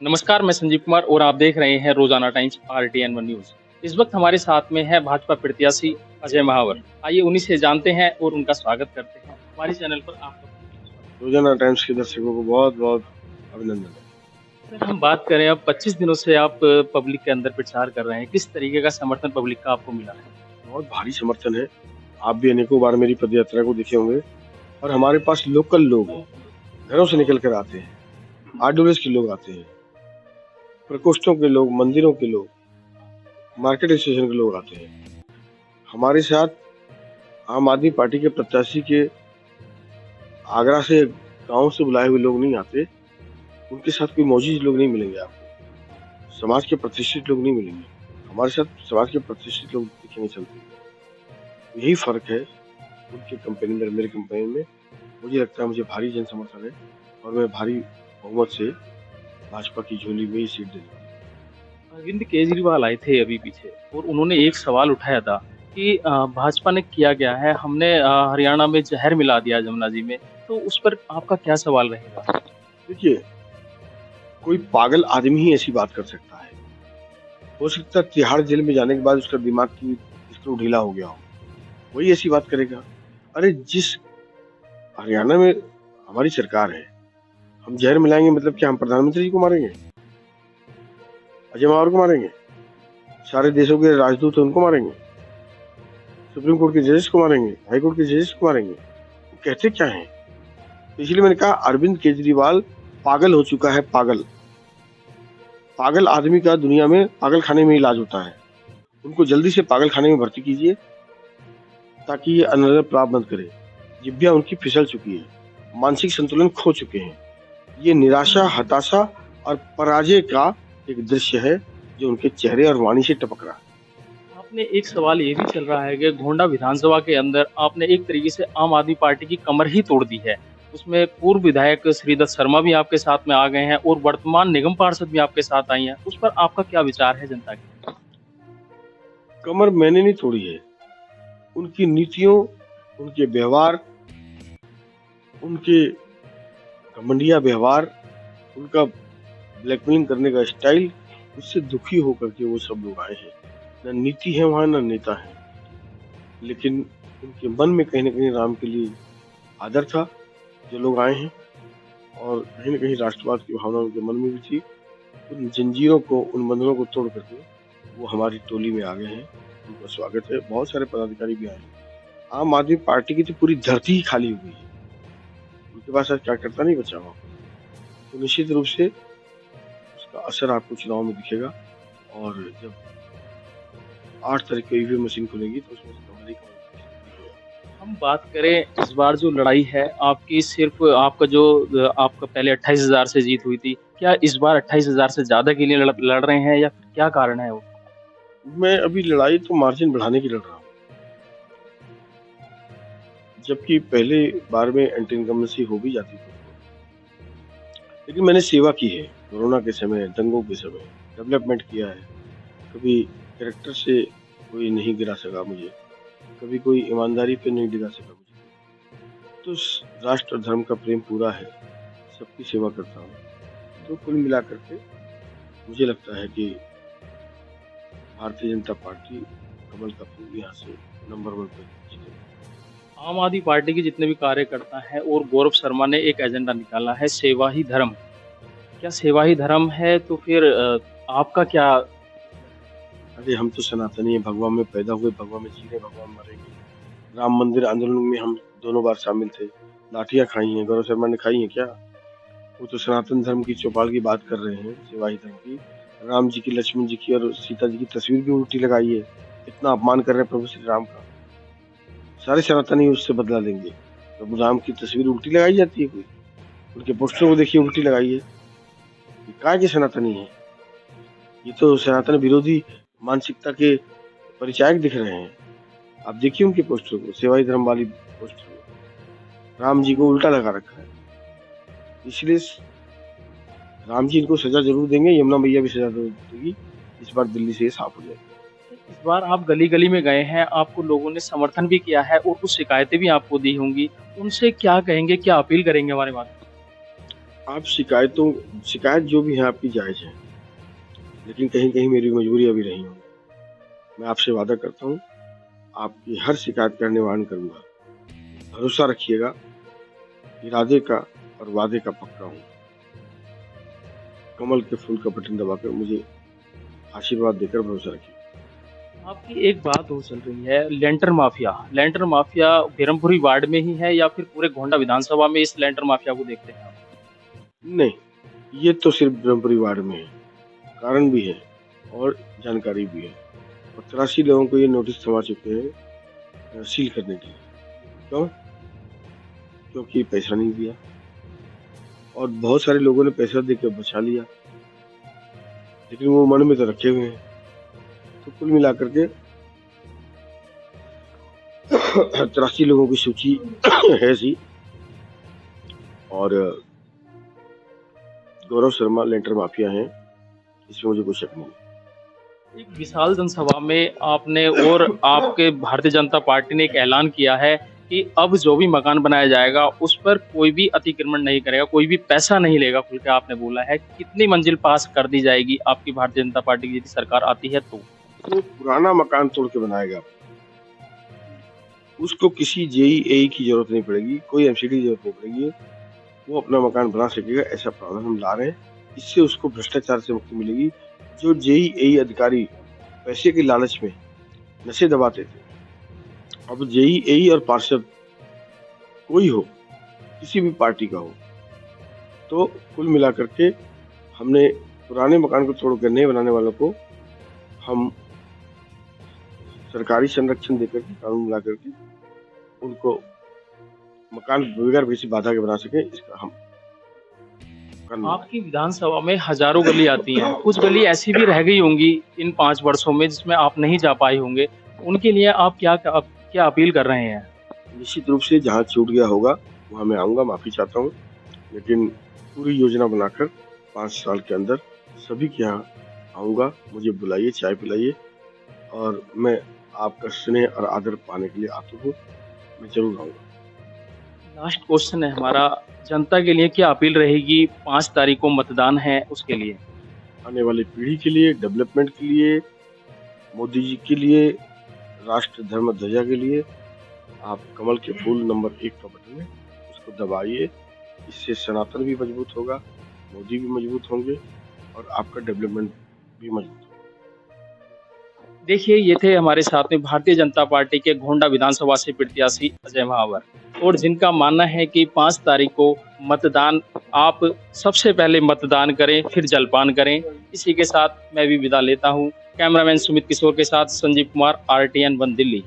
नमस्कार, मैं संजीव कुमार और आप देख रहे हैं रोजाना टाइम्स RTN 1 न्यूज़। इस वक्त हमारे साथ में है भाजपा प्रत्याशी अजय महावर। आइए उन्हीं से जानते हैं और उनका स्वागत करते हैं हमारे चैनल पर। आपका रोजाना टाइम्स के दर्शकों को बहुत बहुत अभिनंदन है। सर, हम बात करें, अब 25 दिनों से आप पब्लिक के अंदर प्रचार कर रहे हैं, किस तरीके का समर्थन पब्लिक का आपको मिला है? बहुत भारी समर्थन है। आप भी अनेकों बार मेरी पदयात्रा को देखे होंगे और हमारे पास लोकल लोग घरों से निकल कर आते हैं, आरडब्ल्यूएस के लोग आते हैं, प्रकोष्ठों के लोग, मंदिरों के लोग, मार्केट स्टेशन के लोग आते हैं। हमारे साथ आम आदमी पार्टी के प्रत्याशी के आगरा से, गांव से बुलाए हुए लोग नहीं आते। उनके साथ कोई मौजूद लोग नहीं मिलेंगे आपको, समाज के प्रतिष्ठित लोग नहीं मिलेंगे। हमारे साथ समाज के प्रतिष्ठित लोग दिखेंगे चलते। यही फर्क है उनके कंपेनी में, मेरे कंपेनी में। मुझे लगता है मुझे भारी जन समर्थन है और मैं भारी बहुमत से भाजपा की झोली में ही सीट देने। अरविंद केजरीवाल आए थे अभी पीछे और उन्होंने एक सवाल उठाया था कि भाजपा ने किया क्या है, हमने हरियाणा में जहर मिला दिया जमुना जी में। तो उस पर आपका क्या सवाल रहेगा? देखिए, कोई पागल आदमी ही ऐसी बात कर सकता है। हो सकता है तिहाड़ जेल में जाने के बाद उसका दिमाग की स्क्रू ढीला हो गया हो, वही ऐसी बात करेगा। अरे, जिस हरियाणा में हमारी सरकार है, हम जहर मिलाएंगे मतलब क्या हम प्रधानमंत्री जी को मारेंगे, अजय मावर को मारेंगे, सारे देशों के राजदूत उनको मारेंगे, सुप्रीम कोर्ट के जजेस को मारेंगे, हाई कोर्ट के जजेस को मारेंगे? वो कहते क्या है? तो इसलिए मैंने कहा अरविंद केजरीवाल पागल हो चुका है। पागल पागल आदमी का दुनिया में पागल खाने में इलाज होता है। उनको जल्दी से पागल खाने में भर्ती कीजिए ताकि ये अनर्गल प्राप्त बंद करे। जिब्बियां उनकी फिसल चुकी है, मानसिक संतुलन खो चुके हैं। ये निराशा, हताशा और पराजय का एक दृश्य है जो उनके चेहरे और वाणी से टपक रहा है। आपने एक सवाल ये भी चल रहा है कि गोंडा विधानसभा के अंदर आपने एक तरीके से आम आदमी पार्टी की कमर ही तोड़ दी है। उसमें पूर्व विधायक श्रीदत्त शर्मा भी आपके साथ में आ गए हैं और वर्तमान निगम पार्षद भी आपके साथ आई हैं। उस पर आपका क्या विचार है जनता की? कमर मैंने नहीं तोड़ी है। उनकी नीतियों, उनके व्यवहार, उनके घमंडिया व्यवहार, उनका ब्लैकमेलिंग करने का स्टाइल, उससे दुखी होकर के वो सब लोग आए हैं। न नीति है वहां, न नेता है, लेकिन उनके मन में कहीं न कहीं राम के लिए आदर था जो लोग आए हैं, और कहीं न कहीं राष्ट्रवाद की भावना उनके मन में भी थी। उन जंजीरों को, उन बंधनों को तोड़ करके वो हमारी टोली में आ गए हैं। उनका स्वागत है। बहुत सारे पदाधिकारी भी आए हैं। आम आदमी पार्टी की तो पूरी धरती ही खाली हो गई है। उनके पास आज कार्यकर्ता नहीं बचा हुआ। तो निश्चित रूप से उसका असर आपको चुनाव में दिखेगा। और जब 8 तारीख को ईवीएम मशीन खुलेगी तो उसमें हमारी दिखेगा। हम बात करें, इस बार जो लड़ाई है आपकी, सिर्फ आपका जो आपका पहले 28,000 से जीत हुई थी, क्या इस बार 28,000 से ज्यादा के लिए लड़ रहे हैं या फिर क्या कारण है वो? मैं अभी लड़ाई तो मार्जिन बढ़ाने की लड़ रहा हूँ, जबकि पहले बार में एंटी इनकम्बेंसी हो भी जाती थी। लेकिन मैंने सेवा की है। कोरोना के समय, दंगों के समय डेवलपमेंट किया है। कभी कैरेक्टर से कोई नहीं गिरा सका मुझे, कभी कोई ईमानदारी पे नहीं गिरा सका मुझे। तो राष्ट्र और धर्म का प्रेम पूरा है, सबकी सेवा करता हूँ। तो कुल मिलाकर के मुझे लगता है कि भारतीय जनता पार्टी कमल का फूल यहाँ से नंबर 1 पर जीतेगी। आम आदमी पार्टी के जितने भी कार्यकर्ता हैं और गौरव शर्मा ने एक एजेंडा निकाला है, सेवा ही धर्म। क्या सेवा ही धर्म है? तो फिर आपका क्या? अरे, हम तो सनातनी है, भगवान में पैदा हुए, भगवान में जी रहे, भगवान मरेंगे। राम मंदिर आंदोलन में हम दोनों बार शामिल थे। लाठियां खाई हैं, गौरव शर्मा ने खाई हैं क्या? वो तो सनातन धर्म की चौपाल की बात कर रहे हैं, सेवा ही धर्म की। राम जी की, लक्ष्मण जी की और सीता जी की तस्वीर भी उल्टी लगाई है। इतना अपमान कर रहे हैं प्रभु श्री राम का। सारे सनातनी उससे बदला लेंगे। प्रभु राम की तस्वीर उल्टी लगाई जाती है कोई? उनके पोस्टरों को देखिए, उल्टी लगाई है। ये काय के सनातनी है? ये तो सनातन विरोधी मानसिकता के परिचायक दिख रहे हैं। आप देखिए उनके पोस्टर को, सेवाई धर्म वाली पोस्टर को, राम जी को उल्टा लगा रखा है। इसलिए राम जी इनको सजा जरूर देंगे, यमुना मैया भी सजा जरूर देगी। इस बार दिल्ली से ये साफ हो जाएगा। इस बार आप गली गली में गए हैं, आपको लोगों ने समर्थन भी किया है और कुछ शिकायतें भी आपको दी होंगी, उनसे क्या कहेंगे, क्या अपील करेंगे हमारे बात? आप शिकायत जो भी है आपकी जायज़ है, लेकिन कहीं-कहीं मेरी मजबूरियाँ भी रही होंगी। मैं आपसे वादा करता हूँ, आपकी हर शिकायत का निवारण करूँगा। भरोसा रखिएगा, इरादे का और वादे का पक्का हूँ। कमल के फूल का बटन दबाकर मुझे आशीर्वाद देकर भरोसा रखिए। आपकी एक बात और चल रही है, लेंटर माफिया बेरमपुरी वार्ड में ही है या फिर पूरे गोंडा विधानसभा में इस लेंटर माफिया को देखते हैं आप? नहीं, ये तो सिर्फ ब्रह्मपुरी वार्ड में है, कारण भी है और जानकारी भी है। और 83 लोगों को ये नोटिस थमा चुके हैं सील करने के लिए। क्यों? क्योंकि पैसा नहीं दिया और बहुत सारे लोगों ने पैसा देकर बचा लिया, लेकिन वो मन में तो रखे हुए हैं। तो कुल मिलाकर के 83 लोगों की सूची है सी और गौरव शर्मा लेंटर माफिया हैं, इसमें मुझे कोई शक नहीं है। एक विशाल जनसभा में आपने और आपके भारतीय जनता पार्टी ने एक ऐलान किया है कि अब जो भी मकान बनाया जाएगा उस पर कोई भी अतिक्रमण नहीं करेगा, कोई भी पैसा नहीं लेगा, खुल के आपने बोला है। कितनी मंजिल पास कर दी जाएगी आपकी भारतीय जनता पार्टी की यदि सरकार आती है तो? तो पुराना मकान तोड़ के बनाएगा, उसको किसी जेईई की जरूरत नहीं पड़ेगी, कोई एमसीडी की जरूरत नहीं पड़ेगी, वो अपना मकान बना सकेगा। ऐसा प्रावधान हम ला रहे हैं, इससे उसको भ्रष्टाचार से मुक्ति मिलेगी। जो जेईई अधिकारी पैसे के लालच में नशे दबाते थे, अब जेईई और पार्षद कोई हो, किसी भी पार्टी का हो, तो कुल मिलाकर के हमने पुराने मकान को तोड़कर नए बनाने वालों को हम सरकारी संरक्षण देकर के कानून ला करके उनको मकान बगैर किसी बाधा के बना सके, इसका हम करना है। आपकी विधानसभा में हजारों गली आती हैं, कुछ गली ऐसी भी रह गई होंगी इन 5 वर्षों में जिसमें आप नहीं जा पाए होंगे, उनके लिए आप क्या अपील कर रहे हैं? निश्चित रूप से जहाँ छूट गया होगा वहाँ मैं आऊँगा, माफ़ी चाहता हूँ, लेकिन पूरी योजना बनाकर 5 साल के अंदर सभी के यहाँ आऊँगा। मुझे बुलाइए, चाय पिलाइए और मैं आपका स्नेह और आदर पाने के लिए आतुर हूँ। मैं ज़रूर आऊँगा। लास्ट क्वेश्चन है हमारा, जनता के लिए क्या अपील रहेगी? 5 तारीख को मतदान है उसके लिए। आने वाली पीढ़ी के लिए, डेवलपमेंट के लिए, मोदी जी के लिए, राष्ट्र धर्म ध्वजा के लिए आप कमल के फूल नंबर 1 का बटन है, उसको दबाइए। इससे सनातन भी मजबूत होगा, मोदी भी मजबूत होंगे और आपका डेवलपमेंट भी मजबूत होगा। देखिए, ये थे हमारे साथ में भारतीय जनता पार्टी के गोंडा विधानसभा से प्रत्याशी अजय महावर, और जिनका मानना है कि 5 तारीख को मतदान, आप सबसे पहले मतदान करें, फिर जलपान करें। इसी के साथ मैं भी विदा लेता हूँ। कैमरामैन सुमित किशोर के साथ संजीव कुमार, RTN 1 दिल्ली।